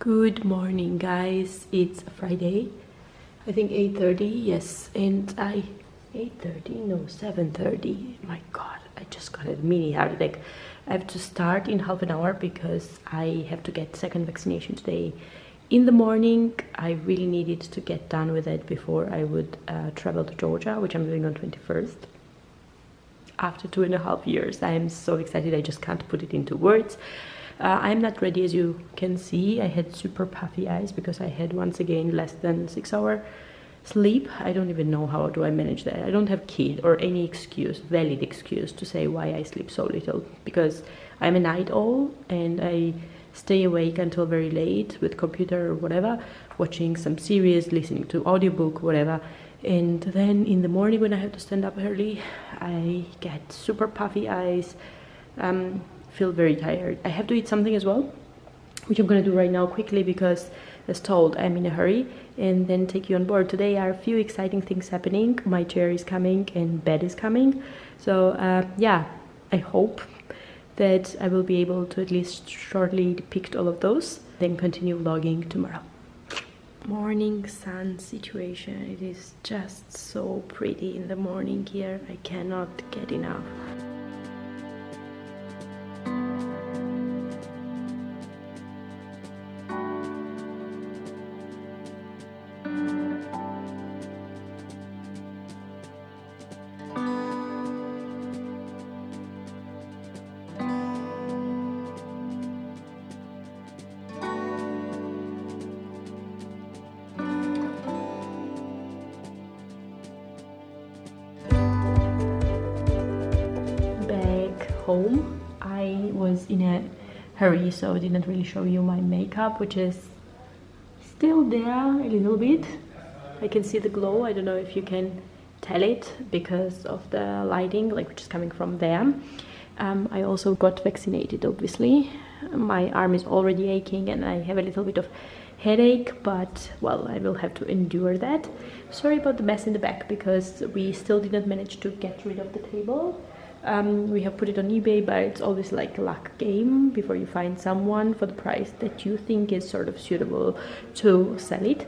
Good morning, guys. It's Friday, I think 8:30. Yes, and 8:30, no, 7:30. My god, I just got a mini heart attack. I have to start in half an hour because I have to get second vaccination today in the morning. I really needed to get done with it before I would travel to Georgia, which I'm doing on 21st. After 2.5 years, I am so excited. I just can't put it into words. I'm not ready, as you can see. I had super puffy eyes because I had once again less than 6 hour sleep. I don't even know how do I manage that. I don't have kid or any excuse, valid excuse to say why I sleep so little, because I'm a night owl and I stay awake until very late with computer or whatever, watching some series, listening to audiobook, whatever. And then in the morning when I have to stand up early, I get super puffy eyes, feel very tired. I have to eat something as well, which I'm going to do right now quickly because, as told, I'm in a hurry, and then take you on board. Today are a few exciting things happening. My chair is coming and bed is coming. So yeah, I hope that I will be able to at least shortly depict all of those, then continue vlogging tomorrow. Morning sun situation. It is just so pretty in the morning here. I cannot get enough. Home. I was in a hurry, so I didn't really show you my makeup, which is still there a little bit. I can see the glow. I don't know if you can tell it because of the lighting, like, which is coming from there. I also got vaccinated, obviously. My arm is already aching and I have a little bit of headache, but well, I will have to endure that. Sorry about the mess in the back because we still didn't manage to get rid of the table. We have put it on eBay, but it's always like a luck game before you find someone for the price that you think is sort of suitable to sell it.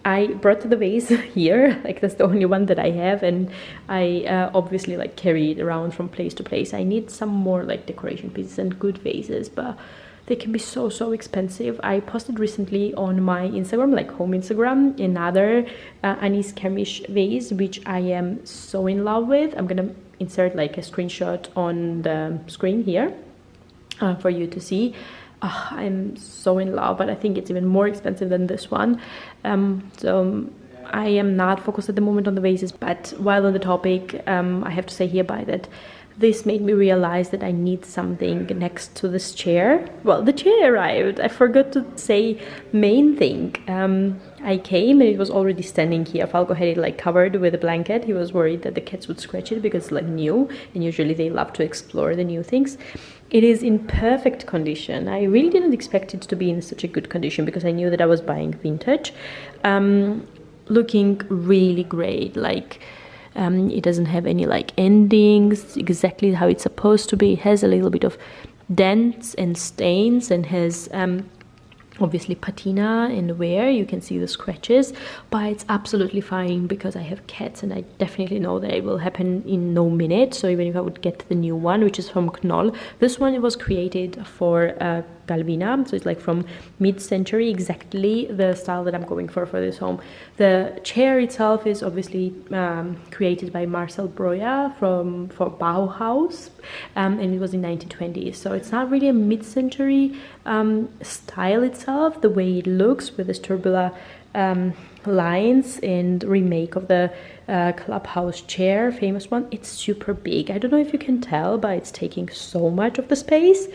I brought the vase here, like that's the only one that I have, and I obviously like carry it around from place to place. I need some more like decoration pieces and good vases, but they can be so expensive. I posted recently on my Instagram, like home Instagram, another anise Kamish vase, which I am so in love with. I'm gonna insert like a screenshot on the screen here for you to see. I'm so in love, but I think it's even more expensive than this one. So I am not focused at the moment on the vases, but while on the topic, I have to say hereby that this made me realize that I need something next to this chair. Well, the chair arrived. I forgot to say main thing. I came and it was already standing here. Falco had it like covered with a blanket. He was worried that the cats would scratch it because it's like new, and usually they love to explore the new things. It is in perfect condition. I really didn't expect it to be in such a good condition because I knew that I was buying vintage. Looking really great, like it doesn't have any like endings, exactly how it's supposed to be. It has a little bit of dents and stains and has obviously patina and wear. You can see the scratches, but it's absolutely fine because I have cats and I definitely know that it will happen in no minute. So even if I would get the new one, which is from Knoll, this one, it was created for Galvina, so it's like from mid-century, exactly the style that I'm going for this home. The chair itself is obviously created by Marcel Breuer for Bauhaus, and it was in 1920s, so it's not really a mid-century style itself, the way it looks with the tubular lines and remake of the clubhouse chair, famous one. It's super big. I don't know if you can tell, but it's taking so much of the space.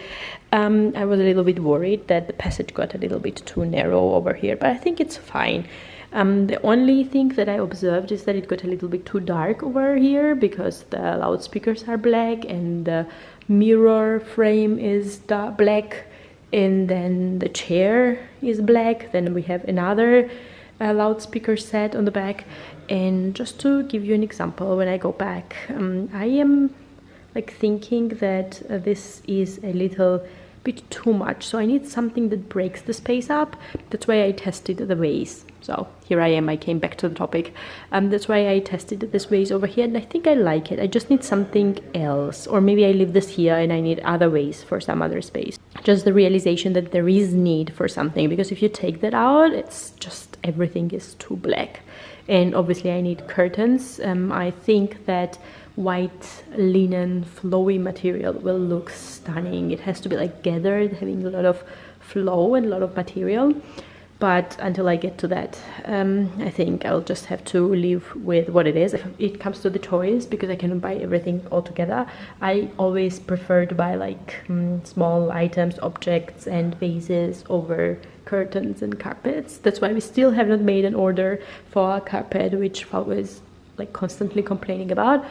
I was a little bit worried that the passage got a little bit too narrow over here, but I think it's fine. The only thing that I observed is that it got a little bit too dark over here because the loudspeakers are black and the mirror frame is black, and then the chair is black. Then we have another loudspeaker set on the back. And just to give you an example, when I go back, I am like thinking that this is a little bit too much, so I need something that breaks the space up. That's why I tested the vase. So here I am, I came back to the topic. That's why I tested this vase over here, and I think I like it. I just need something else, or maybe I leave this here and I need other vase for some other space. Just the realization that there is need for something, because if you take that out, it's just everything is too black. And obviously I need curtains. I think that white linen flowy material will look stunning. It has to be like gathered, having a lot of flow and a lot of material. But until I get to that, I think I'll just have to live with what it is. If it comes to the toys, because I cannot buy everything all together, I always prefer to buy like small items, objects and vases over curtains and carpets. That's why we still have not made an order for a carpet, which I was like constantly complaining about.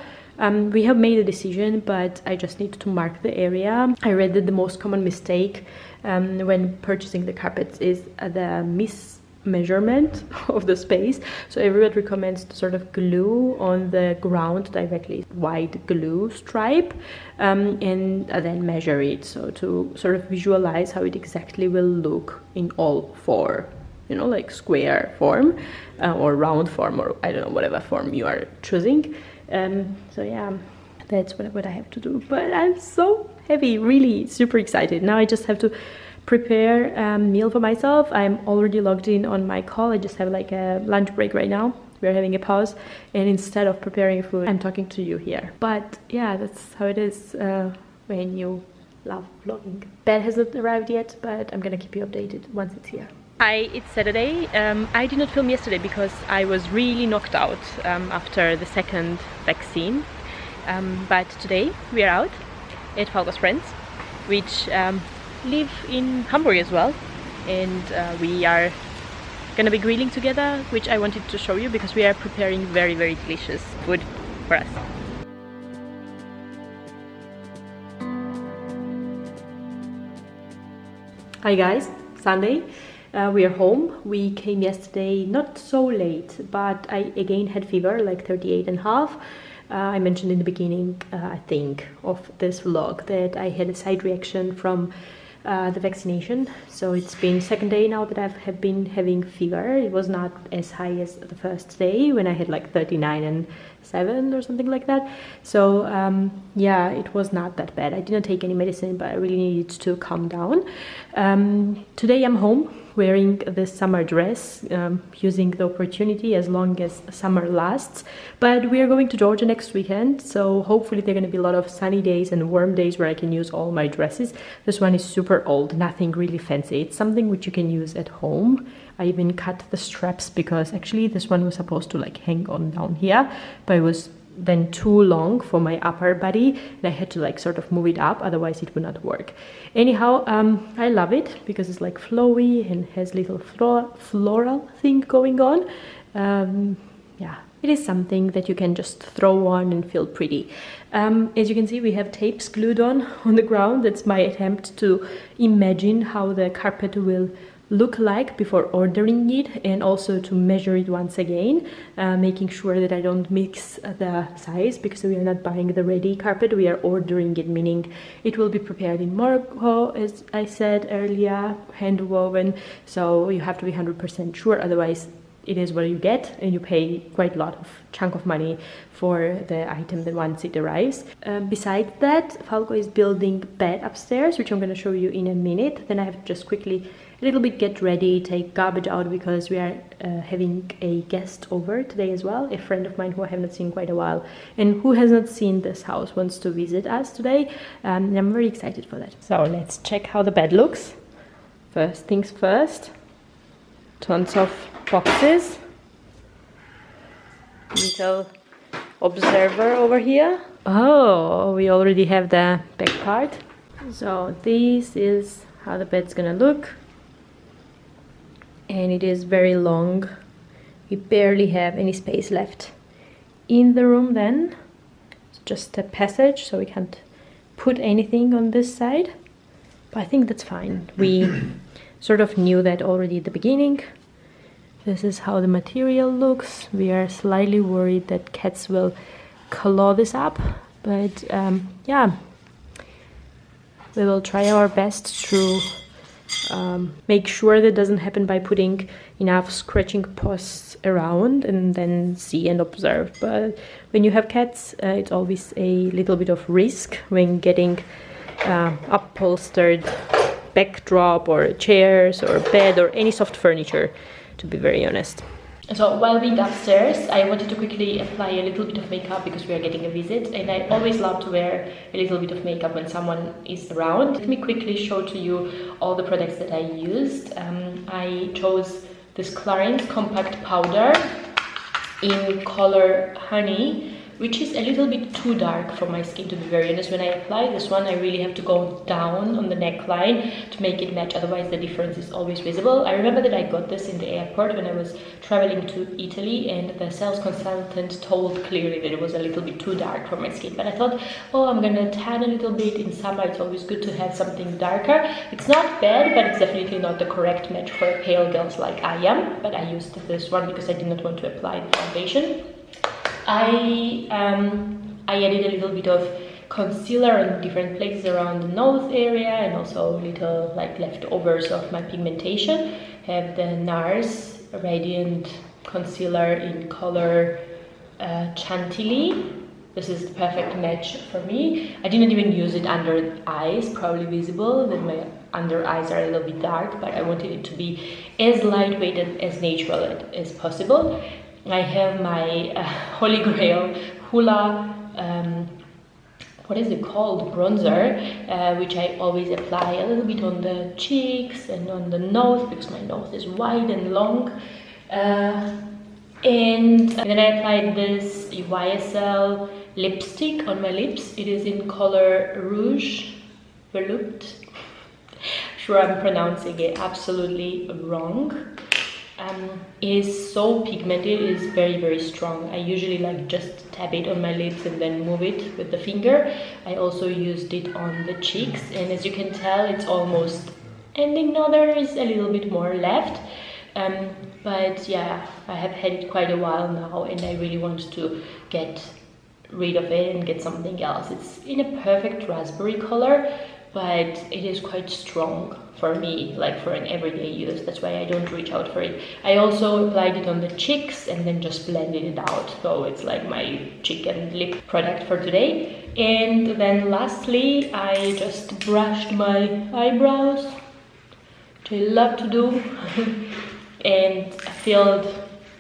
We have made a decision, but I just need to mark the area. I read that the most common mistake when purchasing the carpets is the mismeasurement of the space. So everyone recommends to sort of glue on the ground directly, white glue stripe, and then measure it. So to sort of visualize how it exactly will look in all four, you know, like square form or round form, or I don't know, whatever form you are choosing. So yeah, that's what I have to do. But I'm so happy, really super excited. Now I just have to prepare a meal for myself. I'm already logged in on my call. I just have like a lunch break right now. We're having a pause, and instead of preparing food, I'm talking to you here. But yeah, that's how it is when you love vlogging. Bed hasn't arrived yet, but I'm gonna keep you updated once it's here. Hi, it's Saturday. I did not film yesterday because I was really knocked out after the second vaccine. But today we are out at Falco's friends, which live in Hamburg as well. And we are gonna be grilling together, which I wanted to show you because we are preparing very, very delicious food for us. Hi guys, Sunday. We are home. We came yesterday not so late, but I again had fever, like 38.5. I mentioned in the beginning, I think, of this vlog that I had a side reaction from the vaccination. So it's been second day now that I have been having fever. It was not as high as the first day when I had like 39.7 or something like that. So yeah, it was not that bad. I didn't take any medicine, but I really needed to calm down. Today I'm home wearing this summer dress, using the opportunity as long as summer lasts. But we are going to Georgia next weekend, so hopefully there are going to be a lot of sunny days and warm days where I can use all my dresses. This one is super old, nothing really fancy. It's something which you can use at home. I even cut the straps because actually this one was supposed to like hang on down here, but it was then too long for my upper body and I had to like sort of move it up, otherwise it would not work. Anyhow, I love it because it's like flowy and has little floral thing going on. Yeah, it is something that you can just throw on and feel pretty. As you can see, we have tapes glued on the ground. That's my attempt to imagine how the carpet will look like before ordering it, and also to measure it once again, making sure that I don't mix the size, because we are not buying the ready carpet, we are ordering it, meaning it will be prepared in Morocco, as I said earlier, hand woven, so you have to be 100% sure, otherwise it is what you get and you pay quite a lot of chunk of money for the item then once it arrives. Besides that, Falco is building bed upstairs, which I'm going to show you in a minute. Then I have to just quickly a little bit get ready, take garbage out, because we are having a guest over today as well, a friend of mine who I have not seen quite a while and who has not seen this house, wants to visit us today, and I'm very excited for that. So let's check how the bed looks. First things first, tons of boxes, little observer over here. Oh, we already have the back part. So this is how the bed's gonna look, and it is very long. We barely have any space left in the room then. It's just a passage, so we can't put anything on this side, but I think that's fine. We sort of knew that already at the beginning. This is how the material looks. We are slightly worried that cats will claw this up, but yeah, We will try our best to make sure that doesn't happen by putting enough scratching posts around and then see and observe. But when you have cats, it's always a little bit of risk when getting upholstered backdrop or chairs or bed or any soft furniture, to be very honest. So while being upstairs, I wanted to quickly apply a little bit of makeup because we are getting a visit, and I always love to wear a little bit of makeup when someone is around. Let me quickly show to you all the products that I used. I chose this Clarins Compact Powder in color Honey, which is a little bit too dark for my skin, to be very honest. When I apply this one, I really have to go down on the neckline to make it match, otherwise the difference is always visible. I remember that I got this in the airport when I was traveling to Italy, and the sales consultant told clearly that it was a little bit too dark for my skin. But I thought, oh, I'm gonna tan a little bit in summer, it's always good to have something darker. It's not bad, but it's definitely not the correct match for pale girls like I am. But I used this one because I did not want to apply the foundation. I added a little bit of concealer in different places around the nose area, and also little like leftovers of my pigmentation. I have the NARS Radiant Concealer in color Chantilly. This is the perfect match for me. I didn't even use it under the eyes, probably visible that my under eyes are a little bit dark, but I wanted it to be as lightweight and as natural as possible. I have my Holy Grail Hoola, what is it called, bronzer, which I always apply a little bit on the cheeks and on the nose because my nose is wide and long. And then I applied this YSL lipstick on my lips. It is in color Rouge Veloute. Sure, I'm pronouncing it absolutely wrong. It is so pigmented, it is very, very strong. I usually like just tap it on my lips and then move it with the finger. I also used it on the cheeks, and as you can tell, it's almost ending now. There is a little bit more left. But yeah, I have had it quite a while now, and I really want to get rid of it and get something else. It's in a perfect raspberry color, but it is quite strong for me, like for an everyday use. That's why I don't reach out for it. I also applied it on the cheeks and then just blended it out. So it's like my cheek and lip product for today. And then lastly, I just brushed my eyebrows, which I love to do, and filled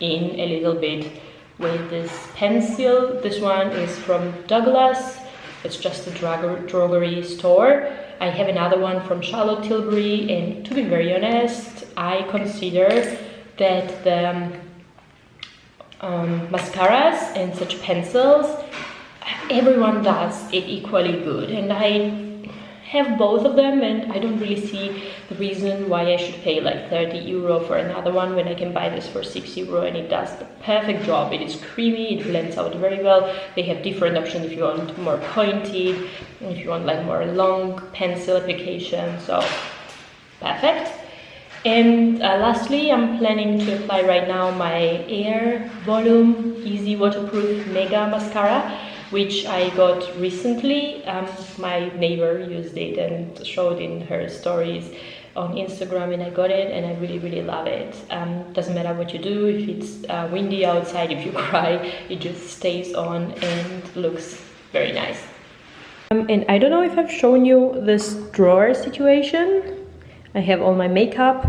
in a little bit with this pencil. This one is from Douglas. It's just a drogery store. I have another one from Charlotte Tilbury, and to be very honest, I consider that the mascaras and such pencils, everyone does it equally good, and I have both of them, and I don't really see the reason why I should pay like 30 euro for another one when I can buy this for 6 euro, and it does the perfect job. It is creamy, it blends out very well. They have different options if you want more pointed, if you want like more long pencil application, so perfect. And lastly, I'm planning to apply right now my Air Volume Easy Waterproof Mega Mascara, which I got recently. My neighbor used it and showed in her stories on Instagram, and I got it, and I really, really love it. Doesn't matter what you do, if it's windy outside, if you cry, it just stays on and looks very nice. And I don't know if I've shown you this drawer situation. I have all my makeup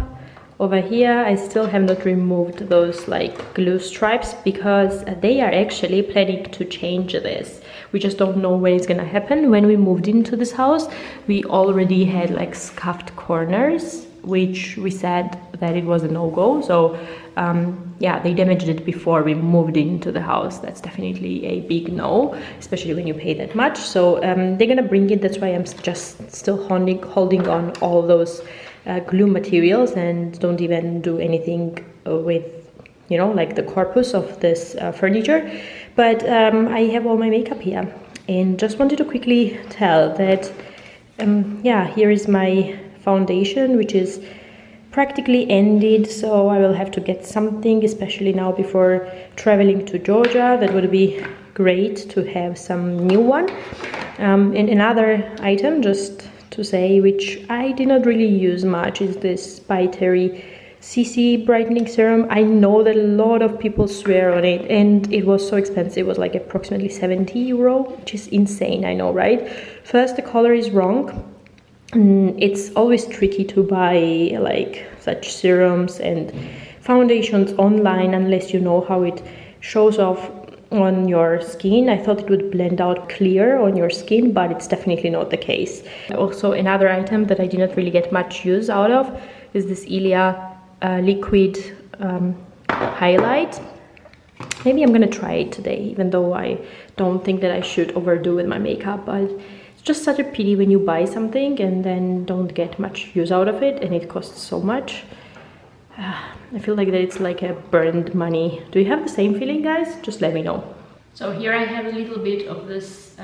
over here. I still have not removed those like glue stripes because they are actually planning to change this. We just don't know when it's gonna happen. When we moved into this house, we already had like scuffed corners, which we said that it was a no-go. So yeah, they damaged it before we moved into the house. That's definitely a big no, especially when you pay that much. So they're gonna bring it. That's why I'm just still holding on all those glue materials and don't even do anything with, you know, like the corpus of this furniture. But I have all my makeup here, and just wanted to quickly tell that yeah, here is my foundation, which is practically ended, so I will have to get something, especially now before traveling to Georgia. That would be great to have some new one. And another item, just to say, which I did not really use much, is this by Terry CC brightening serum. I know that a lot of people swear on it, and it was so expensive. It was like approximately 70 euro, which is insane, I know, right? First, the color is wrong. It's always tricky to buy like such serums and foundations online unless you know how it shows off on your skin. I thought it would blend out clear on your skin, but it's definitely not the case. Also, another item that I did not really get much use out of is this Ilia liquid highlight. Maybe I'm gonna try it today, even though I don't think that I should overdo with my makeup, but it's just such a pity when you buy something and then don't get much use out of it and it costs so much. I feel like that it's like a burned money. Do you have the same feeling, guys? Just let me know. So here I have a little bit of this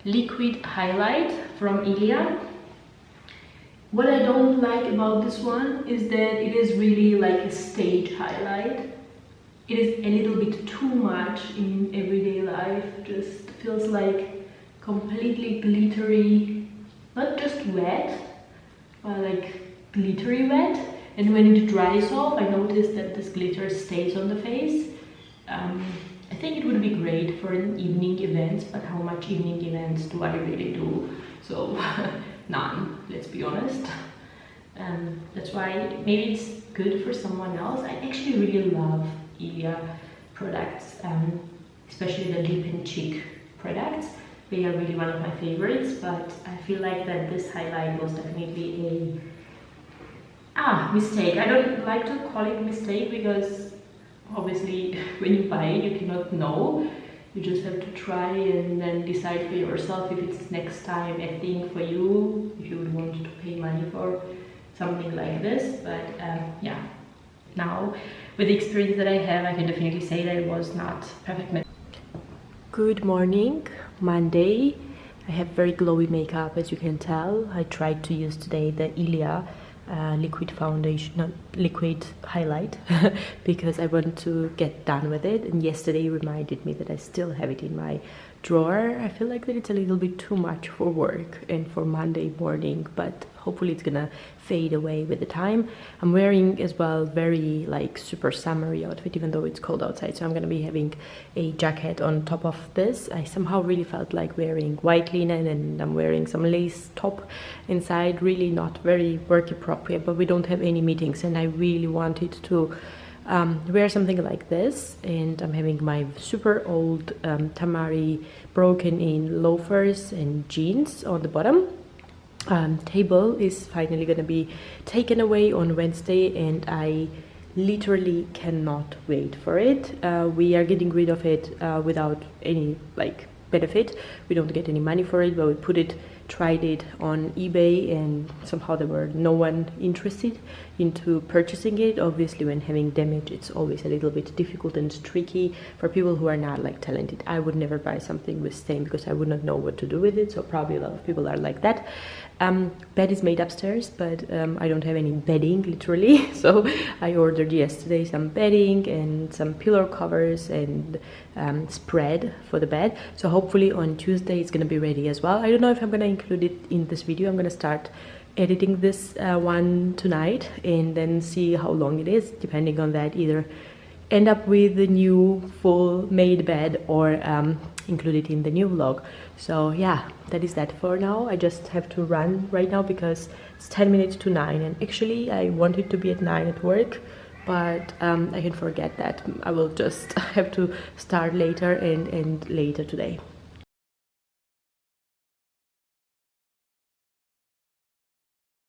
liquid highlight from Ilia. What I don't like about this one is that it is really like a stage highlight. It is a little bit too much in everyday life. Just feels like completely glittery, not just wet, but like glittery wet. And when it dries off, I noticed that this glitter stays on the face. I think it would be great for an evening event, but how much evening events do I really do? So none, let's be honest. That's why maybe it's good for someone else. I actually really love Ilia products, especially the lip and cheek products. They are really one of my favorites, but I feel like that this highlight was definitely a mistake. I don't like to call it mistake because obviously when you buy it you cannot know. You just have to try and then decide for yourself if it's next time a thing for you, if you would want to pay money for something like this. But yeah, now with the experience that I have, I can definitely say that it was not perfect. Good morning, Monday. I have very glowy makeup, as you can tell. I tried to use today the Ilia liquid foundation, no, liquid highlight because I want to get done with it, and yesterday reminded me that I still have it in my drawer. I feel like that it's a little bit too much for work and for Monday morning, but hopefully it's gonna fade away with the time. I'm wearing as well very like super summery outfit, even though it's cold outside, so I'm gonna be having a jacket on top of this. I somehow really felt like wearing white linen, and I'm wearing some lace top inside. Really not very work appropriate, but we don't have any meetings and I really wanted to wear something like this, and I'm having my super old Tamari broken in loafers and jeans on the bottom. Table is finally gonna be taken away on Wednesday and I literally cannot wait for it. We are getting rid of it without any like benefit. We don't get any money for it, but we tried it on eBay and somehow there were no one interested into purchasing it. Obviously when having damage it's always a little bit difficult and tricky for people who are not like talented. I would never buy something with stain because I would not know what to do with it, so probably a lot of people are like that. Bed is made upstairs, but I don't have any bedding literally, so I ordered yesterday some bedding and some pillow covers and spread for the bed, so hopefully on Tuesday it's gonna be ready as well. I don't know if I'm gonna include it in this video. I'm gonna start editing this one tonight and then see how long it is. Depending on that, either end up with the new full made bed or include it in the new vlog. So yeah, that is that for now. I just have to run right now because it's 10 minutes to 9, and actually I wanted to be at 9 at work, but I can forget that. I will just have to start later and end later today.